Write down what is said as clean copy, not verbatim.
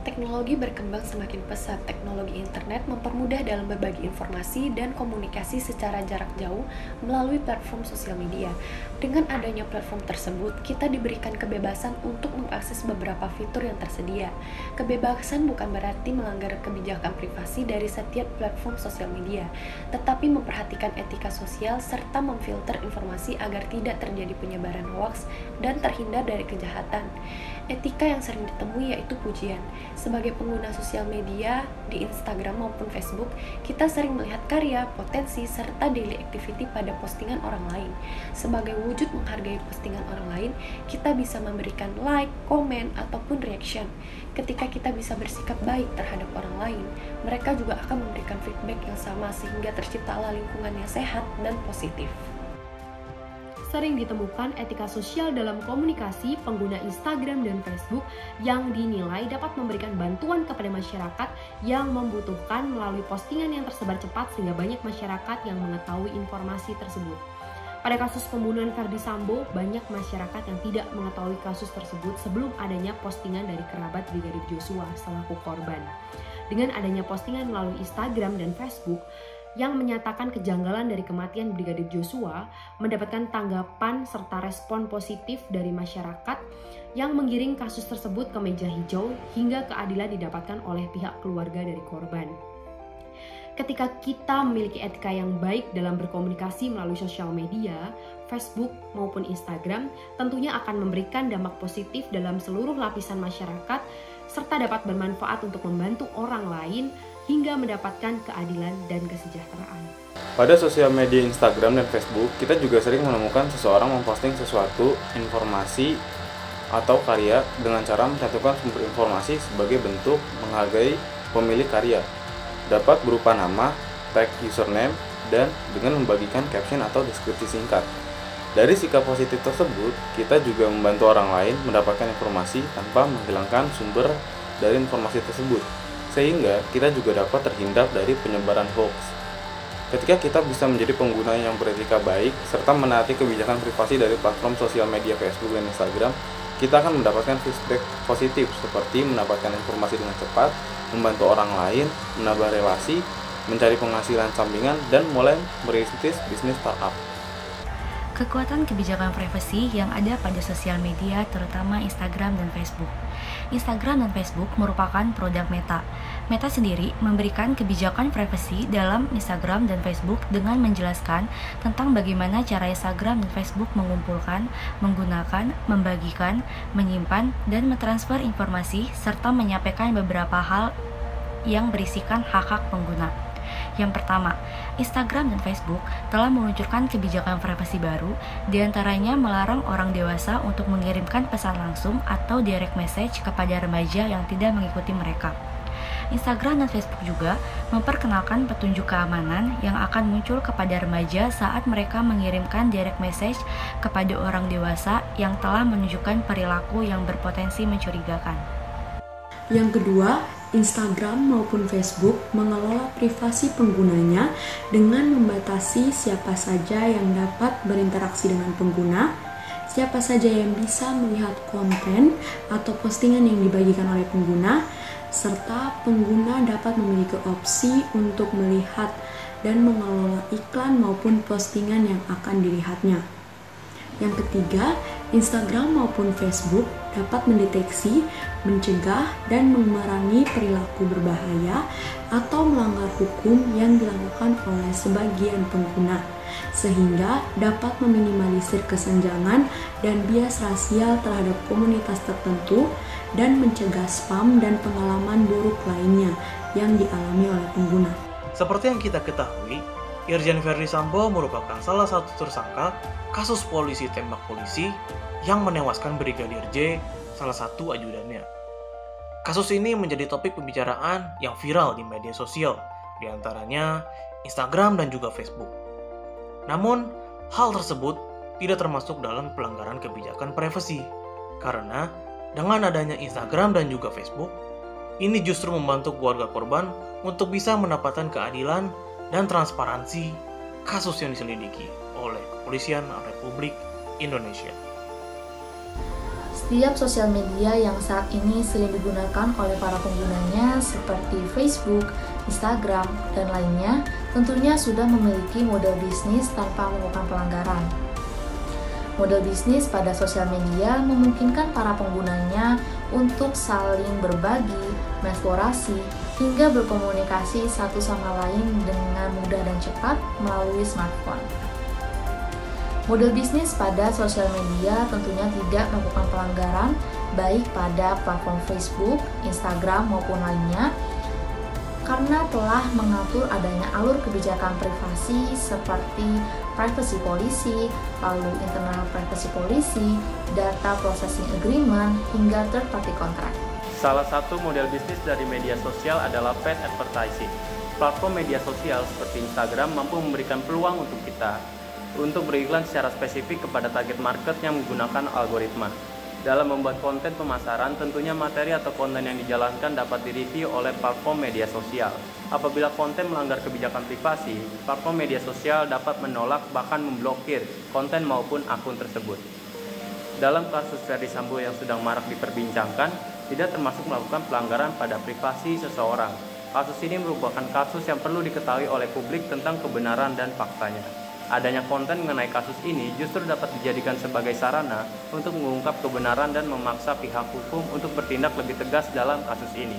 Teknologi berkembang semakin pesat. Teknologi internet mempermudah dalam berbagi informasi dan komunikasi secara jarak jauh melalui platform sosial media. Dengan adanya platform tersebut, kita diberikan kebebasan untuk mengakses beberapa fitur yang tersedia. Kebebasan bukan berarti melanggar kebijakan privasi dari setiap platform sosial media, tetapi memperhatikan etika sosial serta memfilter informasi agar tidak terjadi penyebaran hoaks dan terhindar dari kejahatan. Etika yang sering ditemui yaitu pujian. Sebagai pengguna sosial media di Instagram maupun Facebook, kita sering melihat karya, potensi, serta daily activity pada postingan orang lain. Sebagai wujud menghargai postingan orang lain, kita bisa memberikan like, komen, ataupun reaction. Ketika kita bisa bersikap baik terhadap orang lain, mereka juga akan memberikan feedback yang sama sehingga terciptalah lingkungan yang sehat dan positif. Sering ditemukan etika sosial dalam komunikasi pengguna Instagram dan Facebook yang dinilai dapat memberikan bantuan kepada masyarakat yang membutuhkan melalui postingan yang tersebar cepat sehingga banyak masyarakat yang mengetahui informasi tersebut. Pada kasus pembunuhan Ferdy Sambo, banyak masyarakat yang tidak mengetahui kasus tersebut sebelum adanya postingan dari kerabat Brigadir Joshua selaku korban. Dengan adanya postingan melalui Instagram dan Facebook, yang menyatakan kejanggalan dari kematian Brigadir Joshua mendapatkan tanggapan serta respon positif dari masyarakat yang menggiring kasus tersebut ke meja hijau hingga keadilan didapatkan oleh pihak keluarga dari korban. Ketika kita memiliki etika yang baik dalam berkomunikasi melalui sosial media, Facebook maupun Instagram, tentunya akan memberikan dampak positif dalam seluruh lapisan masyarakat serta dapat bermanfaat untuk membantu orang lain hingga mendapatkan keadilan dan kesejahteraan. Pada sosial media Instagram dan Facebook, kita juga sering menemukan seseorang memposting sesuatu, informasi, atau karya dengan cara mencantumkan sumber informasi sebagai bentuk menghargai pemilik karya. Dapat berupa nama, tag username, dan dengan membagikan caption atau deskripsi singkat. Dari sikap positif tersebut, kita juga membantu orang lain mendapatkan informasi tanpa menghilangkan sumber dari informasi tersebut, sehingga kita juga dapat terhindar dari penyebaran hoax. Ketika kita bisa menjadi pengguna yang beretika baik, serta menaati kebijakan privasi dari platform sosial media Facebook dan Instagram, kita akan mendapatkan feedback positif seperti mendapatkan informasi dengan cepat, membantu orang lain, menambah relasi, mencari penghasilan sampingan, dan mulai merintis bisnis startup. Kekuatan kebijakan privasi yang ada pada sosial media terutama Instagram dan Facebook. Instagram dan Facebook merupakan produk Meta. Meta sendiri memberikan kebijakan privasi dalam Instagram dan Facebook dengan menjelaskan tentang bagaimana cara Instagram dan Facebook mengumpulkan, menggunakan, membagikan, menyimpan, dan mentransfer informasi serta menyampaikan beberapa hal yang berisikan hak-hak pengguna. Yang pertama, Instagram dan Facebook telah meluncurkan kebijakan privasi baru, diantaranya melarang orang dewasa untuk mengirimkan pesan langsung atau direct message kepada remaja yang tidak mengikuti mereka. Instagram dan Facebook juga memperkenalkan petunjuk keamanan yang akan muncul kepada remaja saat mereka mengirimkan direct message kepada orang dewasa yang telah menunjukkan perilaku yang berpotensi mencurigakan. Yang kedua, Instagram maupun Facebook mengelola privasi penggunanya dengan membatasi siapa saja yang dapat berinteraksi dengan pengguna, siapa saja yang bisa melihat konten atau postingan yang dibagikan oleh pengguna, serta pengguna dapat memiliki opsi untuk melihat dan mengelola iklan maupun postingan yang akan dilihatnya. Yang ketiga, Instagram maupun Facebook dapat mendeteksi, mencegah, dan memerangi perilaku berbahaya atau melanggar hukum yang dilakukan oleh sebagian pengguna, sehingga dapat meminimalisir kesenjangan dan bias rasial terhadap komunitas tertentu dan mencegah spam dan pengalaman buruk lainnya yang dialami oleh pengguna. Seperti yang kita ketahui, Irjen Ferdy Sambo merupakan salah satu tersangka kasus polisi tembak polisi yang menewaskan Brigadir J, salah satu ajudannya. Kasus ini menjadi topik pembicaraan yang viral di media sosial, diantaranya Instagram dan juga Facebook. Namun, hal tersebut tidak termasuk dalam pelanggaran kebijakan privasi, karena dengan adanya Instagram dan juga Facebook, ini justru membantu keluarga korban untuk bisa mendapatkan keadilan dan transparansi kasus yang diselidiki oleh Kepolisian Republik Indonesia. Setiap sosial media yang saat ini sering digunakan oleh para penggunanya seperti Facebook, Instagram, dan lainnya tentunya sudah memiliki model bisnis tanpa melakukan pelanggaran. Model bisnis pada sosial media memungkinkan para penggunanya untuk saling berbagi, mengeksplorasi, hingga berkomunikasi satu sama lain dengan mudah dan cepat melalui smartphone. Model bisnis pada sosial media tentunya tidak melakukan pelanggaran baik pada platform Facebook, Instagram maupun lainnya karena telah mengatur adanya alur kebijakan privasi seperti privacy policy, lalu internal privacy policy, data processing agreement, hingga third party contract. Salah satu model bisnis dari media sosial adalah paid advertising. Platform media sosial seperti Instagram mampu memberikan peluang untuk kita untuk beriklan secara spesifik kepada target market yang menggunakan algoritma. Dalam membuat konten pemasaran, tentunya materi atau konten yang dijalankan dapat direview oleh platform media sosial. Apabila konten melanggar kebijakan privasi, platform media sosial dapat menolak bahkan memblokir konten maupun akun tersebut. Dalam kasus Ferdy Sambo yang sedang marak diperbincangkan, tidak termasuk melakukan pelanggaran pada privasi seseorang. Kasus ini merupakan kasus yang perlu diketahui oleh publik tentang kebenaran dan faktanya. Adanya konten mengenai kasus ini justru dapat dijadikan sebagai sarana untuk mengungkap kebenaran dan memaksa pihak hukum untuk bertindak lebih tegas dalam kasus ini.